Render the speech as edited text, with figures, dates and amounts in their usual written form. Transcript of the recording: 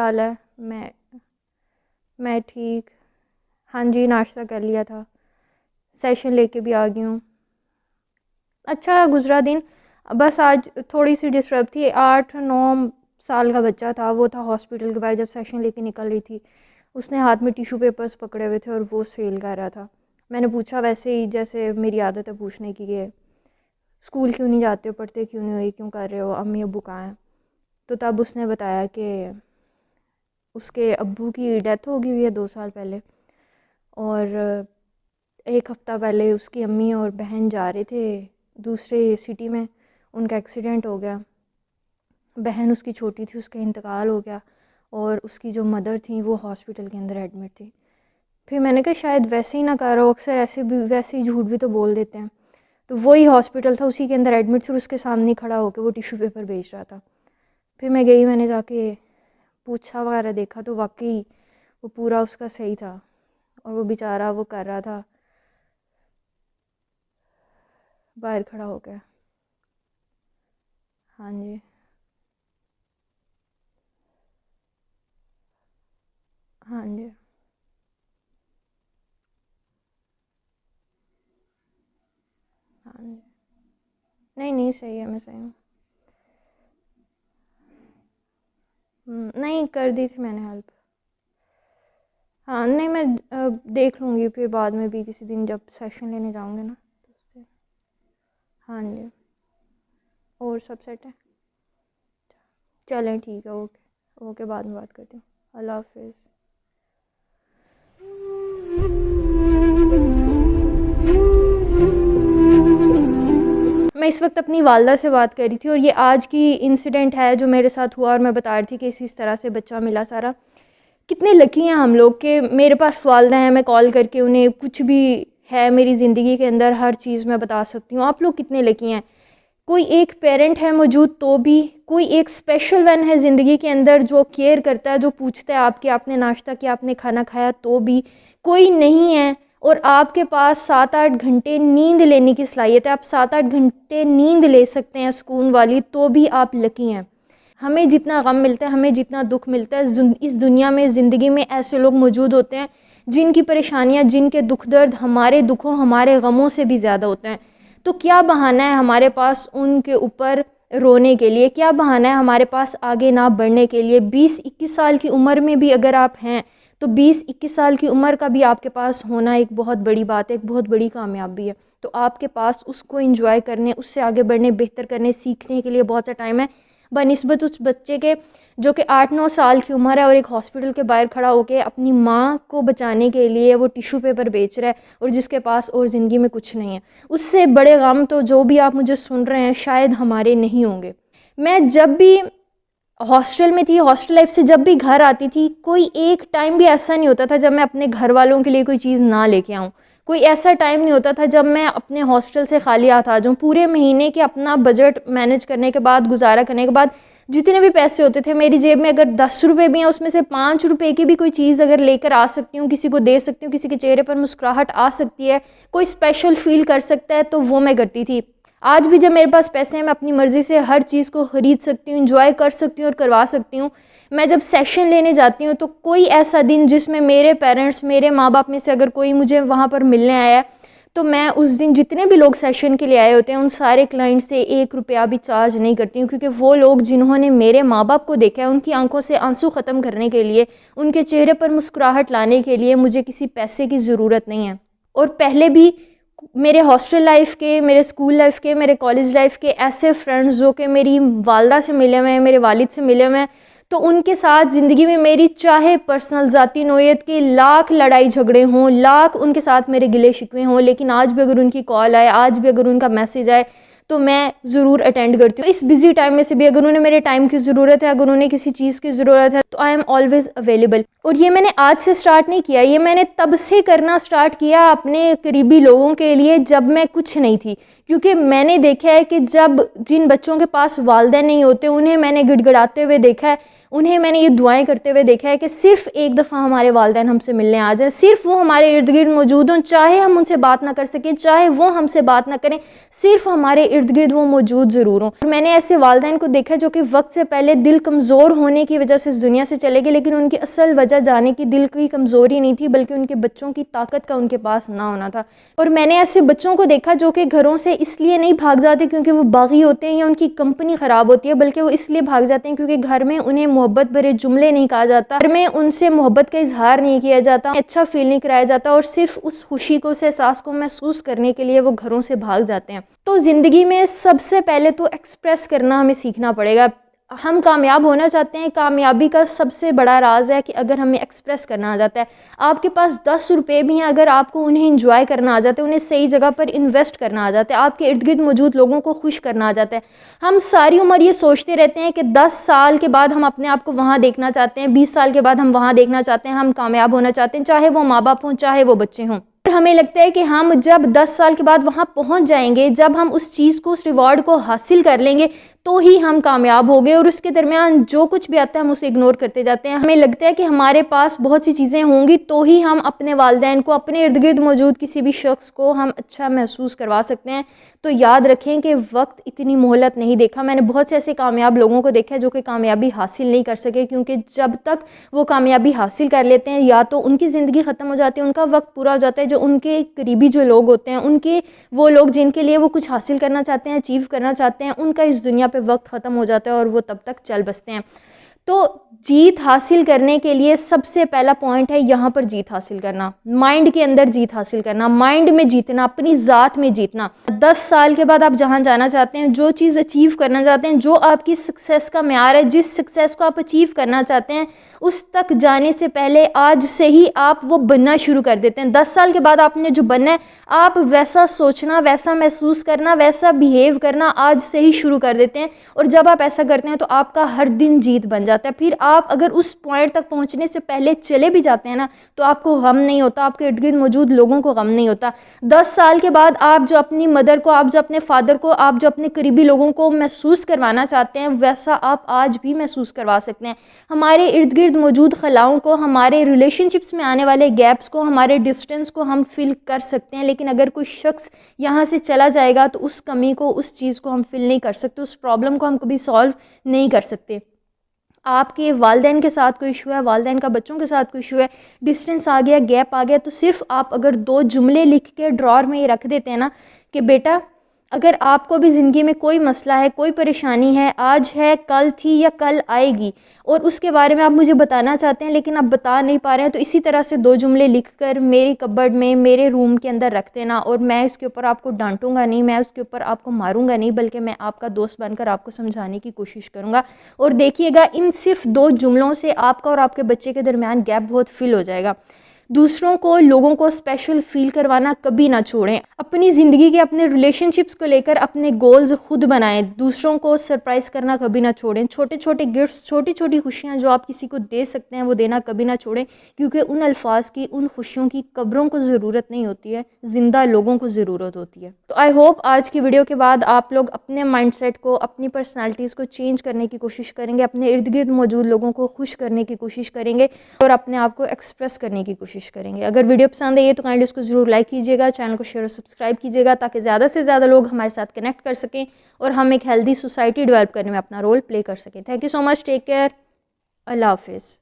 حال ہے؟ میں ٹھیک. ہاں جی ناشتہ کر لیا تھا, سیشن لے کے بھی آ گئی ہوں. اچھا گزرا دن, بس آج تھوڑی سی ڈسٹرب تھی. 8-9 سال کا بچہ تھا, وہ تھا ہاسپٹل کے باہر جب سیشن لے کے نکل رہی تھی. اس نے ہاتھ میں ٹیشو پیپرز پکڑے ہوئے تھے اور وہ سیل کر رہا تھا. میں نے پوچھا ویسے ہی جیسے میری عادت ہے پوچھنے کی کہ اسکول کیوں نہیں جاتے ہو, پڑھتے کیوں نہیں ہو, یہ کیوں کر رہے ہو, امی ابو کہاں ہیں؟ تو تب اس نے بتایا کہ اس کے ابو کی ڈیتھ ہو گئی ہوئی ہے 2 سال پہلے, اور 1 ہفتہ پہلے اس کی امی اور بہن جا رہے تھے دوسرے سٹی میں, ان کا ایکسیڈنٹ ہو گیا. بہن اس کی چھوٹی تھی, اس کا انتقال ہو گیا, اور اس کی جو مدر تھیں وہ ہاسپٹل کے اندر ایڈمٹ تھی. پھر میں نے کہا شاید ویسے ہی نہ کر رہا ہو, اکثر ایسے بھی ویسے ہی جھوٹ بھی تو بول دیتے ہیں. تو وہی ہاسپٹل تھا, اسی کے اندر ایڈمٹ تھی, اور اس کے سامنے کھڑا ہو کے وہ ٹیشو پیپر بیچ رہا تھا. پھر میں گئی, میں نے جا کے پوچھا وغیرہ دیکھا تو واقعی وہ پورا اس کا صحیح تھا, اور وہ بیچارہ وہ کر رہا تھا باہر کھڑا ہو کے. ہاں جی ہاں جی ہاں جی. نہیں صحیح ہے, میں صحیح ہوں. نہیں کر دی تھی میں نے ہیلپ. ہاں نہیں میں دیکھ لوں گی پھر بعد میں بھی کسی دن جب سیشن لینے جاؤں گے نا تو اس سے. ہاں جی اور سب سیٹ ہے. چلیں ٹھیک ہے, اوکے اوکے, بعد میں بات کرتی ہوں. اللہ حافظ. میں اس وقت اپنی والدہ سے بات کر رہی تھی, اور یہ آج کی انسیڈنٹ ہے جو میرے ساتھ ہوا, اور میں بتا رہی تھی کہ اس طرح سے بچہ ملا. سارا کتنے لکی ہیں ہم لوگ کہ میرے پاس والدہ ہیں, میں کال کر کے انہیں کچھ بھی ہے میری زندگی کے اندر ہر چیز میں بتا سکتی ہوں. آپ لوگ کتنے لکی ہیں, کوئی ایک پیرنٹ ہے موجود تو بھی, کوئی ایک اسپیشل ون ہے زندگی کے اندر جو کیئر کرتا ہے, جو پوچھتا ہے آپ کے آپ نے ناشتہ کیا, آپ نے کھانا کھایا, تو بھی کوئی نہیں ہے. اور آپ کے پاس 7-8 گھنٹے نیند لینے کی صلاحیت ہے, آپ 7-8 گھنٹے نیند لے سکتے ہیں سکون والی, تو بھی آپ لکی ہیں. ہمیں جتنا غم ملتا ہے, ہمیں جتنا دکھ ملتا ہے, اس دنیا میں زندگی میں ایسے لوگ موجود ہوتے ہیں جن کی پریشانیاں, جن کے دکھ درد ہمارے دکھوں ہمارے غموں سے بھی زیادہ ہوتے ہیں. تو کیا بہانہ ہے ہمارے پاس ان کے اوپر رونے کے لیے, کیا بہانہ ہے ہمارے پاس آگے نہ بڑھنے کے لیے. 20-21 سال کی عمر میں بھی اگر آپ ہیں تو 20-21 سال کی عمر کا بھی آپ کے پاس ہونا ایک بہت بڑی بات ہے, ایک بہت بڑی کامیابی ہے. تو آپ کے پاس اس کو انجوائے کرنے, اس سے آگے بڑھنے, بہتر کرنے, سیکھنے کے لیے بہت سا ٹائم ہے, بنسبت اس بچے کے جو کہ 8-9 سال کی عمر ہے اور ایک ہاسپٹل کے باہر کھڑا ہو کے اپنی ماں کو بچانے کے لیے وہ ٹیشو پیپر بیچ رہا ہے, اور جس کے پاس اور زندگی میں کچھ نہیں ہے. اس سے بڑے غم تو جو بھی آپ مجھے سن رہے ہیں شاید ہمارے نہیں ہوں گے. میں جب بھی ہاسٹل میں تھی, ہاسٹل لائف سے جب بھی گھر آتی تھی, کوئی ایک ٹائم بھی ایسا نہیں ہوتا تھا جب میں اپنے گھر والوں کے لیے کوئی چیز نہ لے کے آؤں. کوئی ایسا ٹائم نہیں ہوتا تھا جب میں اپنے ہاسٹل سے خالی ہاتھ آ جاؤں. پورے مہینے کے اپنا بجٹ مینیج کرنے کے بعد, گزارا کرنے کے بعد, جتنے بھی پیسے ہوتے تھے میری جیب میں, اگر 10 روپے بھی ہیں اس میں سے 5 روپے کی بھی کوئی چیز اگر لے کر آ سکتی ہوں, کسی کو دے سکتی ہوں, کسی کے چہرے پر مسکراہٹ آ سکتی ہے, کوئی اسپیشل فیل کر سکتا ہے, تو وہ میں کرتی تھی. آج بھی جب میرے پاس پیسے ہیں, میں اپنی مرضی سے ہر چیز کو خرید سکتی ہوں, انجوائے کر سکتی ہوں اور کروا سکتی ہوں. میں جب سیشن لینے جاتی ہوں تو کوئی ایسا دن جس میں میرے پیرنٹس, میرے ماں باپ میں سے اگر کوئی مجھے وہاں پر ملنے آیا ہے, تو میں اس دن جتنے بھی لوگ سیشن کے لیے آئے ہوتے ہیں ان سارے کلائنٹ سے 1 روپیہ بھی چارج نہیں کرتی ہوں, کیونکہ وہ لوگ جنہوں نے میرے ماں باپ کو دیکھا ہے, ان کی آنکھوں سے آنسو ختم کرنے کے لیے, ان کے چہرے پر مسکراہٹ لانے کے لیے مجھے کسی پیسے کی ضرورت نہیں ہے. اور پہلے بھی میرے ہاسٹل لائف کے, میرے اسکول لائف کے, میرے کالج لائف کے ایسے فرینڈز جو کہ میری والدہ سے ملے ہوئے ہیں, میرے والد سے ملے ہوئے ہیں, تو ان کے ساتھ زندگی میں میری چاہے پرسنل ذاتی نوعیت کے لاکھ لڑائی جھگڑے ہوں, لاکھ ان کے ساتھ میرے گلے شکوے ہوں, لیکن آج بھی اگر ان کی کال آئے, آج بھی اگر ان کا میسیج آئے, تو میں ضرور اٹینڈ کرتی ہوں. اس بزی ٹائم میں سے بھی اگر انہیں میرے ٹائم کی ضرورت ہے, اگر انہیں کسی چیز کی ضرورت ہے, تو آئی ایم آلویز اویلیبل. اور یہ میں نے آج سے سٹارٹ نہیں کیا, یہ میں نے تب سے کرنا سٹارٹ کیا اپنے قریبی لوگوں کے لیے جب میں کچھ نہیں تھی, کیونکہ میں نے دیکھا ہے کہ جب جن بچوں کے پاس والدین نہیں ہوتے انہیں میں نے گڑ گڑاتے ہوئے دیکھا ہے، انہیں میں نے یہ دعائیں کرتے ہوئے دیکھا ہے کہ صرف ایک دفعہ ہمارے والدین ہم سے ملنے آ جائیں، صرف وہ ہمارے ارد گرد موجود ہوں، چاہے ہم ان سے بات نہ کر سکیں، چاہے وہ ہم سے بات نہ کریں، صرف ہمارے ارد گرد وہ موجود ضرور ہوں۔ اور میں نے ایسے والدین کو دیکھا جو کہ وقت سے پہلے دل کمزور ہونے کی وجہ سے اس دنیا سے چلے گئے، لیکن ان کی اصل وجہ جانے کی دل کی کمزوری نہیں تھی، بلکہ ان کے بچوں کی طاقت کا ان کے پاس نہ ہونا تھا۔ اور میں نے ایسے بچوں کو دیکھا جو کہ گھروں سے اس لیے نہیں بھاگ جاتے کیونکہ وہ باغی ہوتے ہیں یا ان کی کمپنی خراب ہوتی ہے، بلکہ وہ اس لیے بھاگ جاتے ہیں کیونکہ گھر میں انہیں محبت بھرے جملے نہیں کہا جاتا، گھر میں ان سے محبت کا اظہار نہیں کیا جاتا، اچھا فیل نہیں کرایا جاتا، اور صرف اس خوشی کو، اس احساس کو محسوس کرنے کے لیے وہ گھروں سے بھاگ جاتے ہیں۔ تو زندگی میں سب سے پہلے تو ایکسپریس کرنا ہمیں سیکھنا پڑے گا۔ ہم کامیاب ہونا چاہتے ہیں، کامیابی کا سب سے بڑا راز ہے کہ اگر ہمیں ایکسپریس کرنا آ جاتا ہے۔ آپ کے پاس 10 روپے بھی ہیں، اگر آپ کو انہیں انجوائے کرنا آ جاتا ہے، انہیں صحیح جگہ پر انویسٹ کرنا آ جاتا ہے، آپ کے ارد گرد موجود لوگوں کو خوش کرنا آ جاتا ہے۔ ہم ساری عمر یہ سوچتے رہتے ہیں کہ 10 سال کے بعد ہم اپنے آپ کو وہاں دیکھنا چاہتے ہیں، 20 سال کے بعد ہم وہاں دیکھنا چاہتے ہیں، ہم کامیاب ہونا چاہتے ہیں، چاہے وہ ماں باپ ہوں، چاہے وہ بچے ہوں۔ ہمیں لگتا ہے کہ ہم جب 10 سال کے بعد وہاں پہنچ جائیں گے، جب ہم اس چیز کو، اس ریوارڈ کو حاصل کر لیں گے تو ہی ہم کامیاب ہو گئے، اور اس کے درمیان جو کچھ بھی آتا ہے ہم اسے اگنور کرتے جاتے ہیں۔ ہمیں لگتا ہے کہ ہمارے پاس بہت سی چیزیں ہوں گی تو ہی ہم اپنے والدین کو، اپنے ارد گرد موجود کسی بھی شخص کو ہم اچھا محسوس کروا سکتے ہیں۔ تو یاد رکھیں کہ وقت اتنی مہلت نہیں دیکھا۔ میں نے بہت سے ایسے کامیاب لوگوں کو دیکھا ہے جو کہ کامیابی حاصل نہیں کر سکے، کیونکہ جب تک وہ کامیابی حاصل کر لیتے ہیں یا تو ان کی زندگی ختم ہو جاتی ہے، ان کا وقت پورا ہو جاتا ہے، جو ان کے قریبی جو لوگ ہوتے ہیں، ان کے وہ لوگ جن کے لیے وہ کچھ حاصل کرنا چاہتے ہیں، اچیو کرنا چاہتے ہیں، ان کا اس دنیا پہ وقت ختم ہو جاتا ہے اور وہ تب تک چل بستے ہیں۔ تو جیت حاصل کرنے کے لیے سب سے پہلا پوائنٹ ہے یہاں پر جیت حاصل کرنا، مائنڈ کے اندر جیت حاصل کرنا، مائنڈ میں جیتنا، اپنی ذات میں جیتنا۔ 10 سال کے بعد آپ جہاں جانا چاہتے ہیں، جو چیز اچیو کرنا چاہتے ہیں، جو آپ کی سکسیس کا معیار ہے، جس سکسیس کو آپ اچیو کرنا چاہتے ہیں، اس تک جانے سے پہلے آج سے ہی آپ وہ بننا شروع کر دیتے ہیں۔ 10 سال کے بعد آپ نے جو بننا ہے، آپ ویسا سوچنا، ویسا محسوس کرنا، ویسا بیہیو کرنا آج سے ہی شروع کر دیتے ہیں، اور جب آپ ایسا کرتے ہیں تو آپ کا ہر دن جیت بن جاتا ہے۔ پھر آپ اگر اس پوائنٹ تک پہنچنے سے پہلے چلے بھی جاتے ہیں نا، تو آپ کو غم نہیں ہوتا، آپ کے ارد گرد موجود لوگوں کو غم نہیں ہوتا۔ 10 سال کے بعد آپ جو اپنی مدر کو، آپ جو اپنے فادر کو، آپ جو اپنے قریبی لوگوں کو محسوس کروانا چاہتے ہیں، ویسا آپ آج بھی محسوس کروا سکتے ہیں۔ ہمارے ارد گرد موجود خلاؤں کو، ہمارے ریلیشن شپس میں آنے والے گیپس کو، ہمارے ڈسٹینس کو ہم فل کر سکتے ہیں، لیکن اگر کوئی شخص یہاں سے چلا جائے گا تو اس کمی کو، اس چیز کو ہم فل نہیں کر سکتے، اس پرابلم کو ہم کبھی سالو نہیں کر سکتے۔ آپ کے والدین کے ساتھ کوئی ایشو ہے، والدین کا بچوں کے ساتھ کوئی ایشو ہے، ڈسٹینس آ گیا، گیپ آ گیا، تو صرف آپ اگر 2 جملے لکھ کے ڈراور میں یہ رکھ دیتے ہیں نا کہ بیٹا اگر آپ کو بھی زندگی میں کوئی مسئلہ ہے، کوئی پریشانی ہے، آج ہے، کل تھی یا کل آئے گی، اور اس کے بارے میں آپ مجھے بتانا چاہتے ہیں لیکن آپ بتا نہیں پا رہے ہیں، تو اسی طرح سے 2 جملے لکھ کر میری کبرڈ میں، میرے روم کے اندر رکھ دینا، اور میں اس کے اوپر آپ کو ڈانٹوں گا نہیں، میں اس کے اوپر آپ کو ماروں گا نہیں، بلکہ میں آپ کا دوست بن کر آپ کو سمجھانے کی کوشش کروں گا۔ اور دیکھیے گا ان صرف 2 جملوں سے آپ کا اور آپ کے بچے کے درمیان گیپ بہت فل ہو جائے گا۔ دوسروں کو، لوگوں کو اسپیشل فیل کروانا کبھی نہ چھوڑیں۔ اپنی زندگی کے، اپنے ریلیشن شپس کو لے کر اپنے گولز خود بنائیں، دوسروں کو سرپرائز کرنا کبھی نہ چھوڑیں۔ چھوٹے چھوٹے گفٹس، چھوٹی چھوٹی خوشیاں جو آپ کسی کو دے سکتے ہیں وہ دینا کبھی نہ چھوڑیں، کیونکہ ان الفاظ کی، ان خوشیوں کی قبروں کو ضرورت نہیں ہوتی ہے، زندہ لوگوں کو ضرورت ہوتی ہے۔ تو آئی ہوپ آج کی ویڈیو کے بعد آپ لوگ اپنے مائنڈ سیٹ کو، اپنی پرسنالٹیز کو چینج کرنے کی کوشش کریں گے، اپنے ارد گرد موجود لوگوں کو خوش کرنے کی کوشش کریں گے، اور اپنے آپ کو ایکسپریس کرنے کی کوشش کریں گے۔ اگر ویڈیو پسند آئی ہے تو کائنڈلی اس کو ضرور لائک کیجیے گا، چینل کو شیئر اور سبسکرائب کیجیے گا، تاکہ زیادہ سے زیادہ لوگ ہمارے ساتھ کنیکٹ کر سکیں اور ہم ایک ہیلدی سوسائٹی ڈیولپ کرنے میں اپنا رول پلے کر سکیں۔ Thank you so much, take care, اللہ حافظ۔